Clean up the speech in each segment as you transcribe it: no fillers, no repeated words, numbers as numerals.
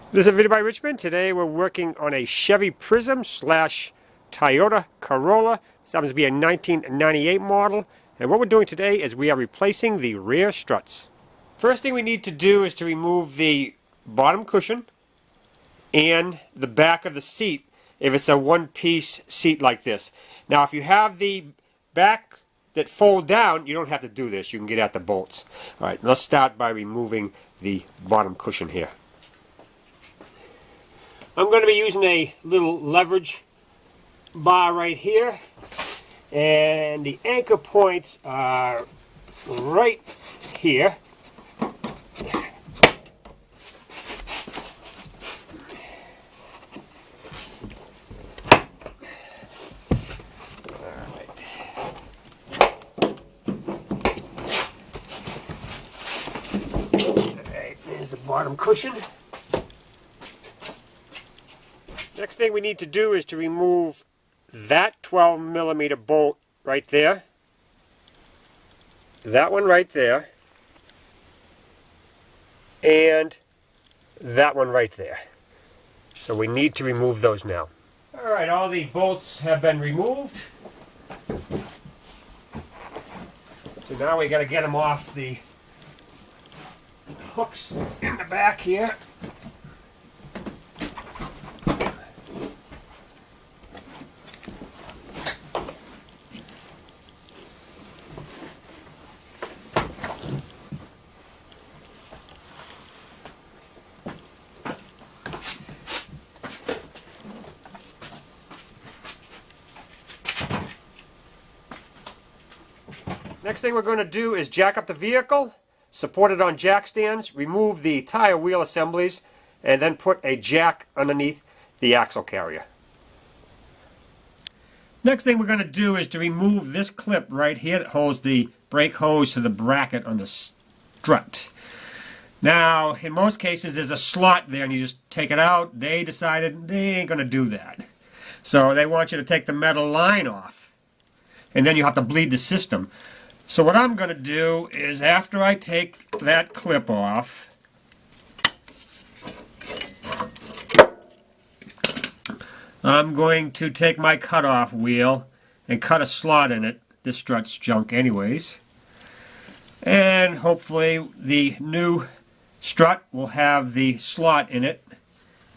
This is a video by Richmond. Today we're working on a Chevy Prizm slash Toyota Corolla. This happens to be a 1998 model. And what we're doing today is we are replacing the rear struts. First thing we need to do is to remove the bottom cushion and the back of the seat if it's a one-piece seat like this. Now if you have the back that fold down, you don't have to do this. You can get at the bolts. Alright, let's start by removing the bottom cushion here. I'm going to be using a little leverage bar right here, and the anchor points are right here. Alright, there's the bottom cushion. Next thing we need to do is to remove that 12mm bolt right there, that one right there, and that one right there. So we need to remove those now. Alright, all the bolts have been removed. So now we got to get them off the hooks in the back here. Next thing we're going to do is jack up the vehicle, support it on jack stands, remove the tire wheel assemblies, and then put a jack underneath the axle carrier. Next thing we're going to do is to remove this clip right here that holds the brake hose to the bracket on the strut. Now, in most cases there's a slot there and you just take it out. They decided they ain't going to do that. So they want you to take the metal line off, and then you have to bleed the system. So what I'm going to do is, after I take that clip off, I'm going to take my cutoff wheel and cut a slot in it. This strut's junk anyways. And hopefully the new strut will have the slot in it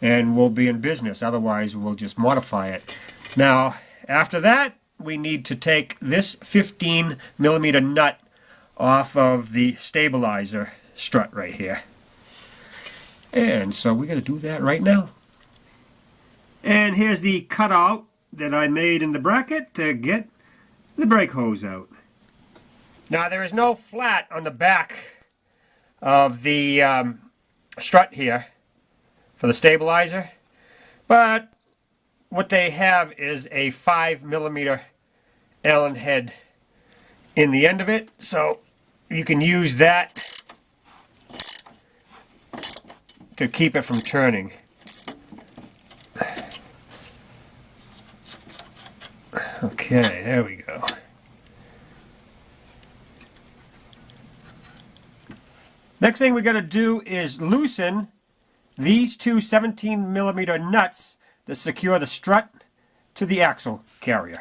and we'll be in business. Otherwise we'll just modify it. Now after that, we need to take this 15mm nut off of the stabilizer strut right here. And so we're going to do that right now. And here's the cutout that I made in the bracket to get the brake hose out. Now there is no flat on the back of the strut here for the stabilizer, but what they have is a 5mm Allen head in the end of it, so you can use that to keep it from turning. Okay, there we go. Next thing we're going to do is loosen these two 17mm nuts that secure the strut to the axle carrier.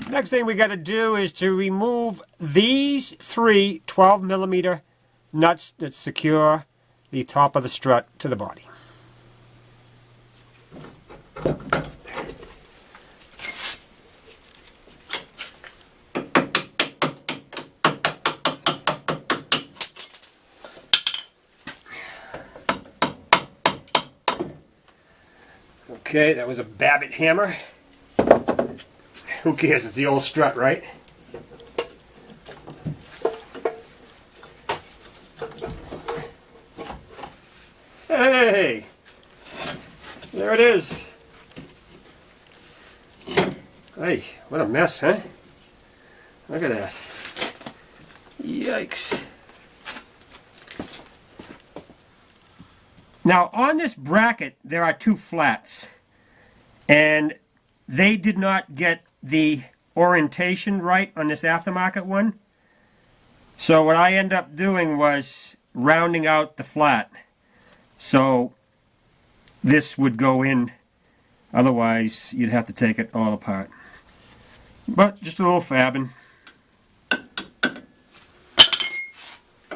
Next thing we got to do is to remove these three 12mm nuts that secure the top of the strut to the body. Okay, that was a Babbitt hammer. Who cares? It's the old strut, right? Hey! There it is. Hey, what a mess, huh? Look at that. Yikes. Now on this bracket there are two flats, and they did not get the orientation right on this aftermarket one. So what I ended up doing was rounding out the flat. So this would go in, otherwise you'd have to take it all apart. But just a little fabbing.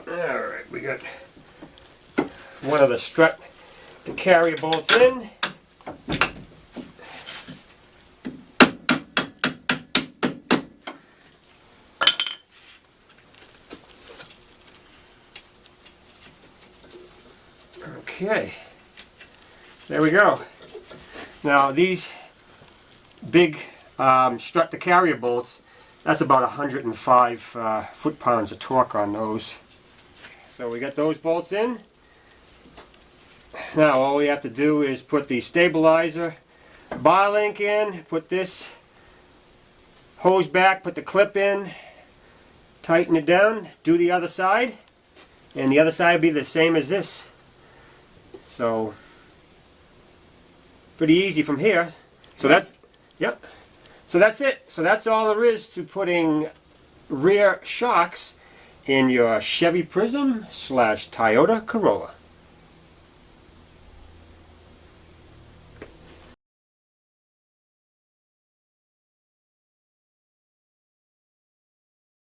Alright, we got one of the strut to carry bolts in. Okay, there we go. Now these big strut to carrier bolts, that's about 105 foot-pounds of torque on those. So we got those bolts in. Now all we have to do is put the stabilizer bar link in, put this hose back, put the clip in, tighten it down, do the other side, and the other side will be the same as this. So pretty easy from here. So that's, yep. So that's it. So that's all there is to putting rear shocks in your Chevy Prizm / Toyota Corolla.